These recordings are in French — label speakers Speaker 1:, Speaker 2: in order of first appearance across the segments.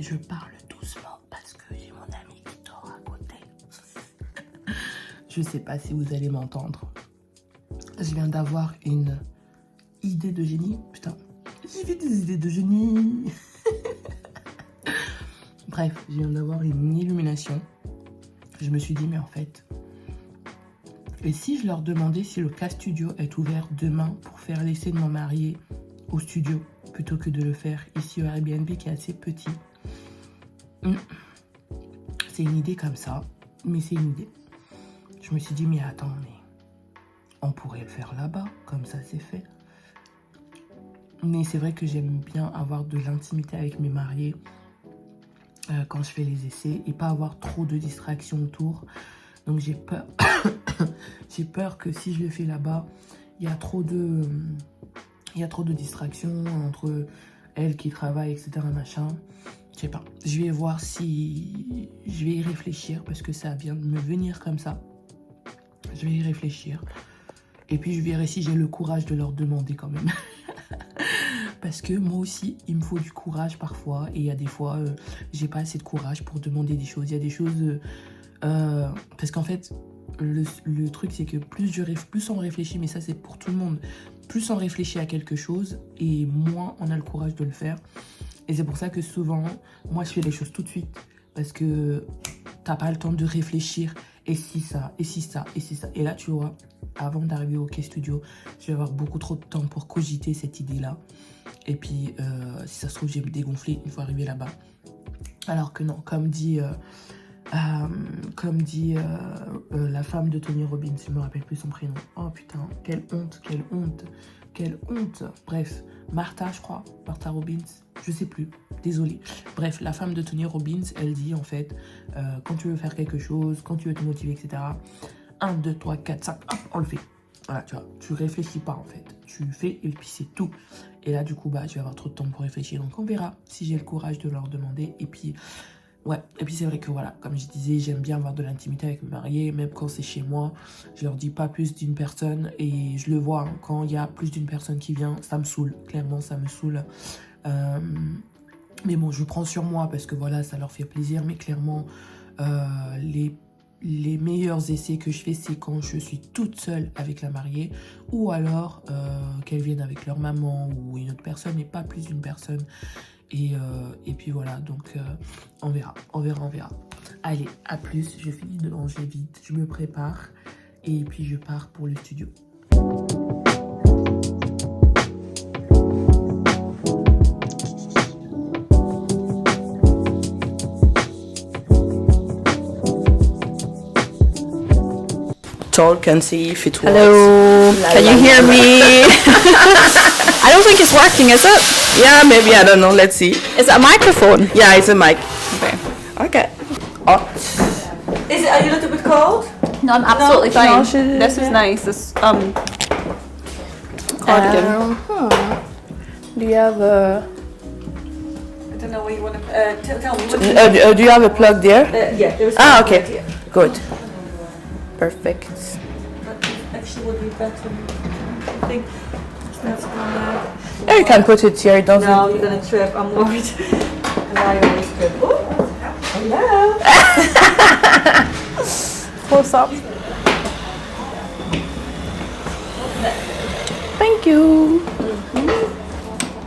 Speaker 1: je parle doucement parce que j'ai mon ami qui dort à côté. Je sais pas si vous allez m'entendre. Je viens d'avoir une idée de génie. Putain, j'ai fait des idées de génie. Bref, je viens d'avoir une illumination. Je me suis dit, mais en fait, et si je leur demandais si le K Studio est ouvert demain pour faire l'essai de mon marié au studio, plutôt que de le faire ici au Airbnb qui est assez petit. C'est une idée comme ça, mais c'est une idée. Je me suis dit, mais attends, mais on pourrait le faire là-bas, comme ça c'est fait. Mais c'est vrai que j'aime bien avoir de l'intimité avec mes mariés quand je fais les essais et pas avoir trop de distractions autour. Donc j'ai peur. J'ai peur que si je le fais là-bas, il y a trop de distractions entre elle qui travaille, etc. machin. Je sais pas. Je vais voir si je vais y réfléchir parce que ça vient de me venir comme ça. Je vais y réfléchir. Et puis je verrai si j'ai le courage de leur demander quand même. Parce que moi aussi, il me faut du courage parfois. Et il y a des fois, j'ai pas assez de courage pour demander des choses. Il y a des choses... parce qu'en fait, le truc, c'est que plus on réfléchit, mais ça, c'est pour tout le monde. Plus on réfléchit à quelque chose et moins on a le courage de le faire. Et c'est pour ça que souvent, moi, je fais les choses tout de suite. Parce que t'as pas le temps de réfléchir. Et si ça, et si ça, et si ça. Et là, tu vois, avant d'arriver au K Studio, je vais avoir beaucoup trop de temps pour cogiter cette idée-là. Et puis, si ça se trouve, je vais me dégonfler une fois arrivé là-bas. Alors que non, comme dit la femme de Tony Robbins, je me rappelle plus son prénom. Oh putain, quelle honte, quelle honte, quelle honte. Bref, Martha, je crois, Martha Robbins, je sais plus, désolée. Bref, la femme de Tony Robbins, elle dit en fait, quand tu veux faire quelque chose, quand tu veux te motiver, etc. 1, 2, 3, 4, 5, hop, on le fait. Voilà, tu vois, tu réfléchis pas en fait. Tu fais et puis c'est tout. Et là, du coup, bah, je vais avoir trop de temps pour réfléchir. Donc, on verra si j'ai le courage de leur demander. Et puis, ouais. Et puis, c'est vrai que voilà, comme je disais, j'aime bien avoir de l'intimité avec mes mariés. Même quand c'est chez moi, je leur dis pas plus d'une personne. Et je le vois, hein, quand il y a plus d'une personne qui vient, ça me saoule. Clairement, ça me saoule. Mais bon, je prends sur moi parce que voilà, ça leur fait plaisir. Mais clairement, les meilleurs essais que je fais, c'est quand je suis toute seule avec la mariée ou alors qu'elles viennent avec leur maman ou une autre personne et pas plus d'une personne. Et puis voilà, donc on verra. Allez, à plus, je finis de manger vite, je me prépare et puis je pars pour le studio. Talk and see if it works.
Speaker 2: Hello, can you hear me? I don't think it's working, is it?
Speaker 1: Yeah, maybe, I don't know, let's see.
Speaker 2: Is it a microphone?
Speaker 1: Yeah, it's a mic.
Speaker 2: Okay.
Speaker 1: Oh.
Speaker 3: Are you a little bit cold?
Speaker 2: No, I'm absolutely
Speaker 3: No,
Speaker 2: fine.
Speaker 3: no, she-
Speaker 2: This is nice. This cardigan.
Speaker 1: Do you have a...
Speaker 3: I don't know where you want to tell me.
Speaker 1: do you have a plug there?
Speaker 3: Yeah, there is.
Speaker 1: Ah,
Speaker 3: one
Speaker 1: okay.
Speaker 3: right here.
Speaker 1: Good. Perfect.
Speaker 3: But actually, would be better. I think that's gonna.
Speaker 1: Yeah, you can put it here, it doesn't...
Speaker 3: No, you're gonna trip. I'm worried. And I always trip. Oh, hello.
Speaker 1: Close up. Thank you.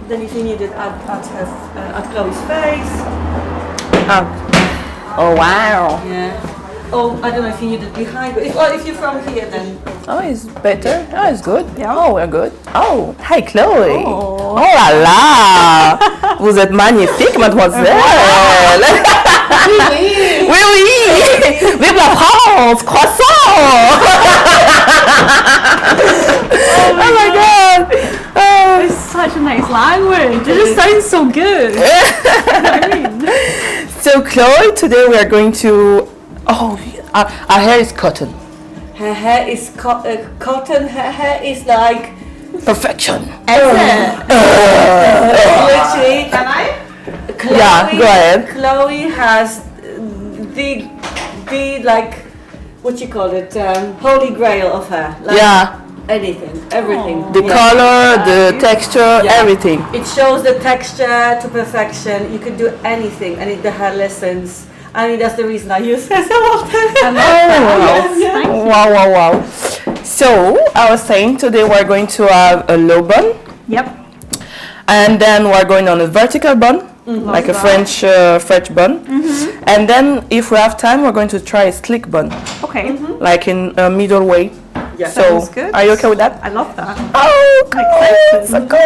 Speaker 3: Then if you need it at Chloe's face.
Speaker 1: Oh, wow.
Speaker 3: Yeah. Oh, I don't know if you need it behind, but if you're from here, then.
Speaker 1: Oh, it's better. Oh, it's good. Oh, we're good. Oh, hi Chloe. Oh là là. Vous êtes magnifique, mademoiselle. Oui, oui. Vive la France. Croissant. Oh my God.
Speaker 2: It's such a nice language. It just sounds so good. You know what I mean?
Speaker 1: So Chloe, today we are going to... Oh, our hair is cotton.
Speaker 3: Her hair is cotton. Her hair is like.
Speaker 1: Perfection.
Speaker 3: Literally. Can I? Chloe,
Speaker 1: Yeah, go ahead.
Speaker 3: Chloe has the like, what you call it, holy grail of her. Like,
Speaker 1: Yeah.
Speaker 3: anything, everything.
Speaker 1: The color, the texture,
Speaker 3: Yeah.
Speaker 1: everything.
Speaker 3: It shows the texture to perfection. You can do anything, and the hair listens. I mean, that's the reason I use it so often.
Speaker 1: Wow, wow, wow. So, I was saying today we're going to have a low bun,
Speaker 2: Yep.
Speaker 1: and then we're going on a vertical bun, like a French bun. And then, if we have time, we're going to try a slick bun,
Speaker 2: Okay.
Speaker 1: like in a middle way.
Speaker 3: Yeah.
Speaker 1: So,
Speaker 2: Sounds good.
Speaker 1: are you okay with that?
Speaker 2: I love that.
Speaker 1: Oh, cool!
Speaker 2: excited.
Speaker 1: So cool!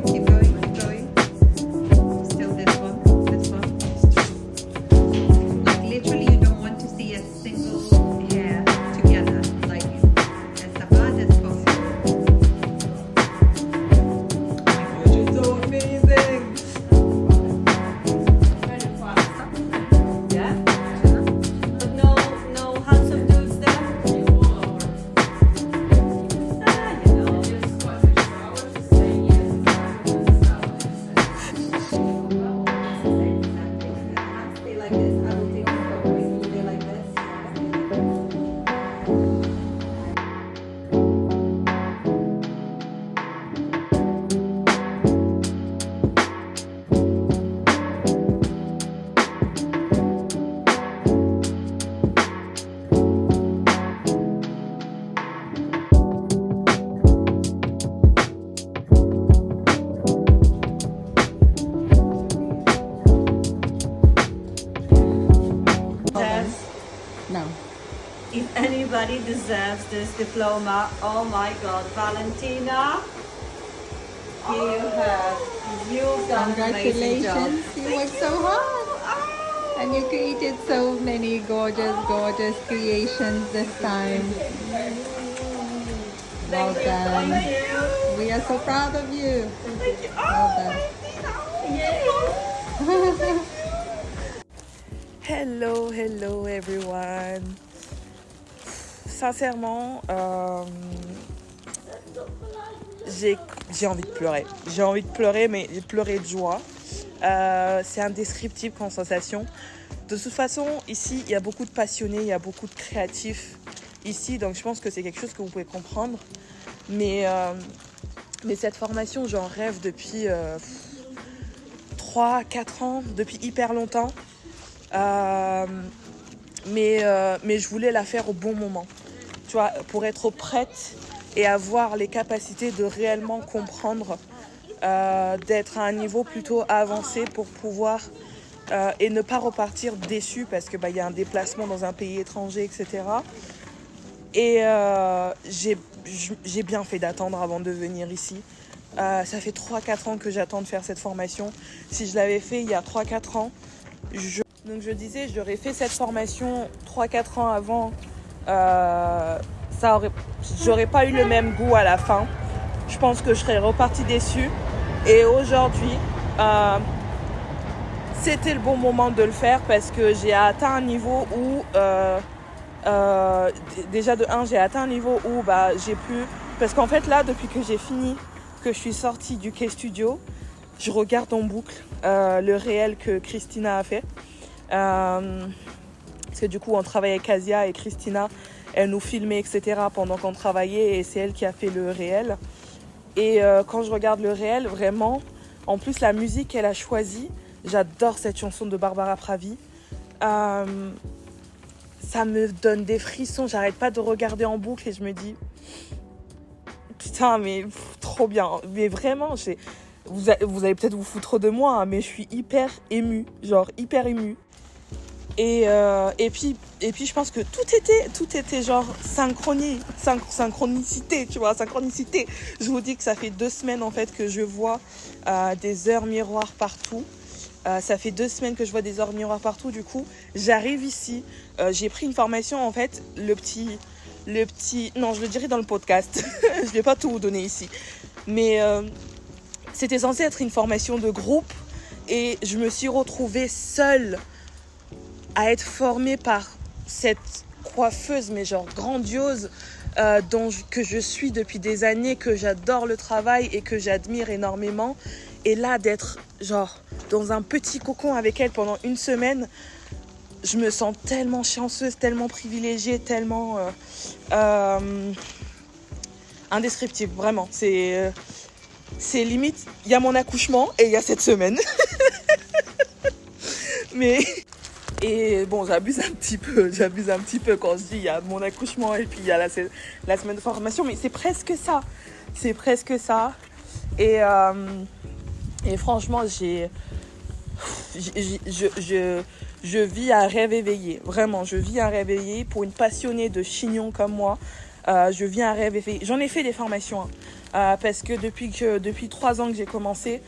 Speaker 4: Keep going. Still this one. Like literally you don't want to see a single hair together. Like as bad as possible. You're so amazing.
Speaker 3: Yeah. But no handsome dudes there.
Speaker 4: Stay like this. I will take you for stay like this.
Speaker 2: No.
Speaker 3: If anybody deserves this diploma, oh my God, Valentina, here you have. You've done an amazing job.
Speaker 4: Congratulations. You worked so hard. And you created so many gorgeous creations this time. Well done. We are so proud of you. Well done.
Speaker 1: Hello everyone. Sincèrement, j'ai envie de pleurer. J'ai envie de pleurer, mais pleurer de joie. C'est indescriptible comme sensation. De toute façon, ici, il y a beaucoup de passionnés, il y a beaucoup de créatifs ici, donc je pense que c'est quelque chose que vous pouvez comprendre. Mais cette formation, j'en rêve depuis 3-4 ans, depuis hyper longtemps. Mais je voulais la faire au bon moment, tu vois, pour être prête et avoir les capacités de réellement comprendre, d'être à un niveau plutôt avancé pour pouvoir et ne pas repartir déçu parce que y a un déplacement dans un pays étranger, etc. Et j'ai bien fait d'attendre avant de venir ici. Ça fait 3-4 ans que j'attends de faire cette formation. Si je l'avais fait il y a 3-4 ans, donc je disais, j'aurais fait cette formation 3-4 ans avant, j'aurais pas eu le même goût à la fin. Je pense que je serais repartie déçue. Et aujourd'hui, c'était le bon moment de le faire parce que j'ai atteint un niveau où, déjà de 1, j'ai atteint un niveau où j'ai pu... Parce qu'en fait là, depuis que j'ai fini, que je suis sortie du K-Studio, je regarde en boucle le réel que Christina a fait. Parce que du coup on travaillait avec Asia et Christina, elle nous filmait etc. pendant qu'on travaillait et c'est elle qui a fait le réel. Et quand je regarde le réel, vraiment, en plus la musique qu'elle a choisie, j'adore cette chanson de Barbara Pravi. ça me donne des frissons. J'arrête pas de regarder en boucle et je me dis, putain, mais trop bien. Mais vraiment, vous allez peut-être vous foutre de moi, hein, mais je suis hyper émue, genre hyper émue. Et puis je pense que tout était genre synchronicité, tu vois, synchronicité. Je vous dis que ça fait 2 semaines en fait que je vois des heures miroirs partout. Ça fait 2 semaines que je vois des heures miroirs partout. Du coup, j'arrive ici. J'ai pris une formation en fait, le petit, non, je le dirai dans le podcast. Je vais pas tout vous donner ici, mais c'était censé être une formation de groupe et je me suis retrouvée seule à être formée par cette coiffeuse, mais genre grandiose, que je suis depuis des années, que j'adore le travail et que j'admire énormément. Et là, d'être genre dans un petit cocon avec elle pendant 1 semaine, je me sens tellement chanceuse, tellement privilégiée, tellement indescriptible, vraiment. C'est limite, il y a mon accouchement et il y a cette semaine. Et bon, j'abuse un petit peu quand je dis il y a mon accouchement et puis il y a la semaine de formation, mais c'est presque ça. Et franchement, je vis un rêve éveillé. Vraiment, je vis un rêve éveillé. Pour une passionnée de chignon comme moi, je vis un rêve éveillé. J'en ai fait des formations, parce que depuis 3 ans que j'ai commencé,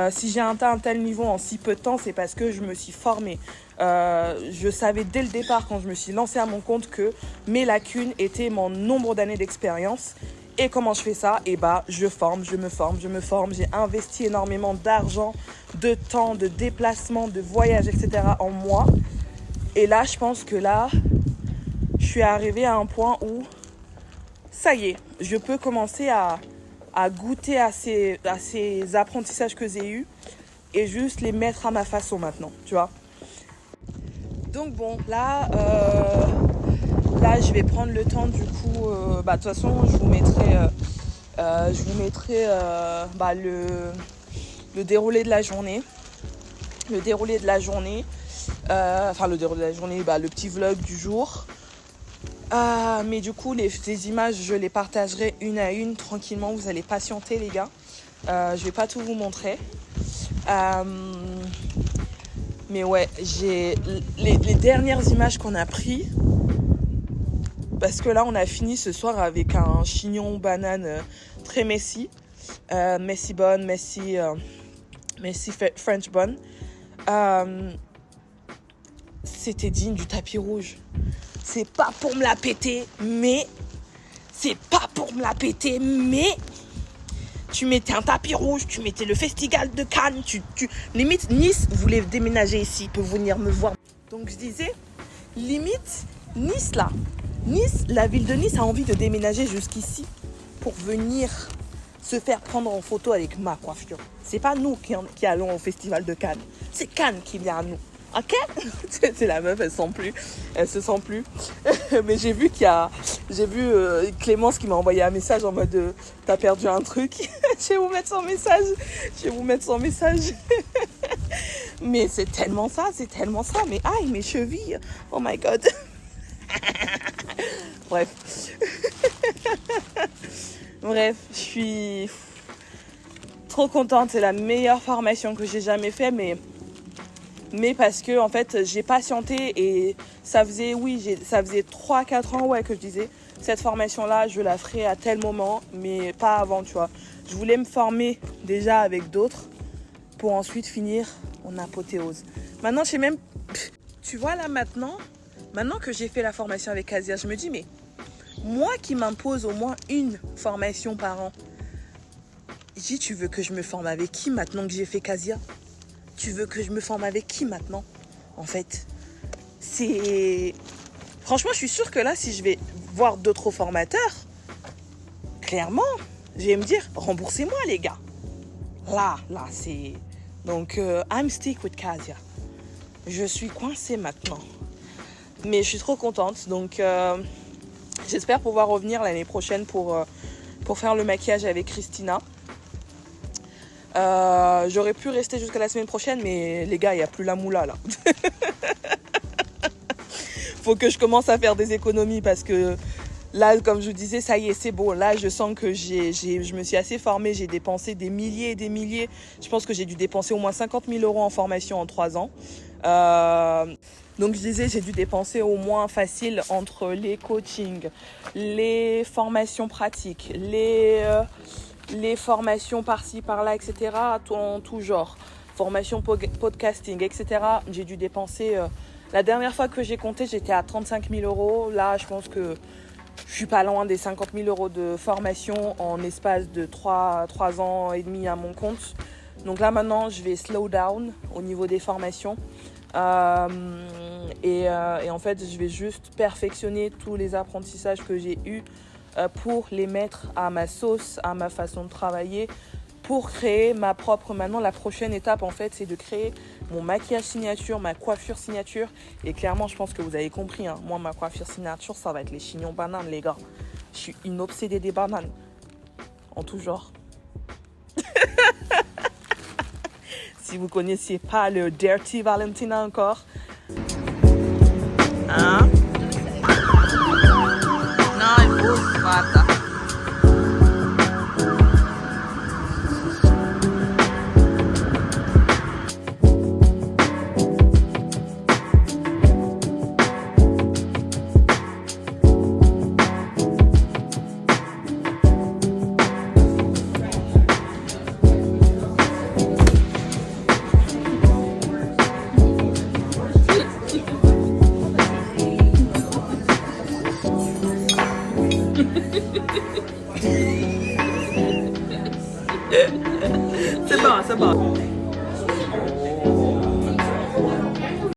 Speaker 1: si j'ai atteint un tel niveau en si peu de temps, c'est parce que je me suis formée. Je savais dès le départ, quand je me suis lancée à mon compte, que mes lacunes étaient mon nombre d'années d'expérience. Et comment je fais ça? Et je me forme. J'ai investi énormément d'argent, de temps, de déplacement, de voyage, etc. en moi. Et là, je pense que je suis arrivée à un point où, ça y est, je peux commencer à goûter à ces apprentissages que j'ai eus et juste les mettre à ma façon maintenant, tu vois. Donc bon, là, je vais prendre le temps du coup. De toute façon, je vous mettrai le déroulé de la journée. Le petit vlog du jour. Mais du coup, les images, je les partagerai une à une tranquillement. Vous allez patienter, les gars. Je vais pas tout vous montrer. Mais ouais, j'ai les dernières images qu'on a prises. Parce que là, on a fini ce soir avec un chignon banane très messy. Messy bun, messy French bun. C'était digne du tapis rouge. C'est pas pour me la péter, mais tu mettais un tapis rouge, tu mettais le festival de Cannes, limite Nice voulait déménager ici pour venir me voir. Donc je disais, limite Nice, la ville de Nice a envie de déménager jusqu'ici pour venir se faire prendre en photo avec ma coiffure. C'est pas nous qui allons au festival de Cannes, c'est Cannes qui vient à nous. Ok. C'est la meuf, elle se sent plus. Mais j'ai vu Clémence qui m'a envoyé un message en mode t'as perdu un truc. Je vais vous mettre son message. Mais c'est tellement ça. Mais aïe, mes chevilles. Oh my god. Bref, je suis trop contente. C'est la meilleure formation que j'ai jamais fait, mais parce que en fait j'ai patienté et ça faisait 3-4 ans que je disais cette formation là je la ferai à tel moment, mais pas avant, tu vois. Je voulais me former déjà avec d'autres pour ensuite finir en apothéose. Maintenant je sais même, tu vois là, maintenant que j'ai fait la formation avec Casia, je me dis mais moi qui m'impose au moins une formation par an, tu veux que je me forme avec qui maintenant que j'ai fait Casia? Tu veux que je me forme avec qui maintenant? En fait, franchement, je suis sûre que là, si je vais voir d'autres formateurs, clairement, je vais me dire, remboursez-moi, les gars. Là, c'est... Donc, I'm stick with Casia. Je suis coincée maintenant. Mais je suis trop contente. Donc, j'espère pouvoir revenir l'année prochaine pour faire le maquillage avec Christina. J'aurais pu rester jusqu'à la semaine prochaine, mais les gars, il n'y a plus la moula là. faut que je commence à faire des économies parce que là, comme je vous disais, ça y est, c'est bon. Là, je sens que je me suis assez formée. J'ai dépensé des milliers et des milliers. Je pense que j'ai dû dépenser au moins 50 000 € en formation en 3 ans. Donc, je disais, j'ai dû dépenser au moins facile entre les coachings, les formations pratiques, les formations par-ci, par-là, etc. En tout genre. Formation podcasting, etc. J'ai dû dépenser... la dernière fois que j'ai compté, j'étais à 35 000 €. Là, je pense que je suis pas loin des 50 000 € de formation en espace de 3 ans et demi à mon compte. Donc là, maintenant, je vais slow down au niveau des formations. Et en fait, je vais juste perfectionner tous les apprentissages que j'ai eus pour les mettre à ma sauce, à ma façon de travailler, pour créer ma propre... Maintenant, la prochaine étape, en fait, c'est de créer mon maquillage signature, ma coiffure signature. Et clairement, je pense que vous avez compris, hein, moi, ma coiffure signature, ça va être les chignons bananes, les gars. Je suis une obsédée des bananes. En tout genre. Si vous connaissiez pas le Dirty Valentina encore. Hein? Non, il faut pas ça. C'est bon, c'est bon.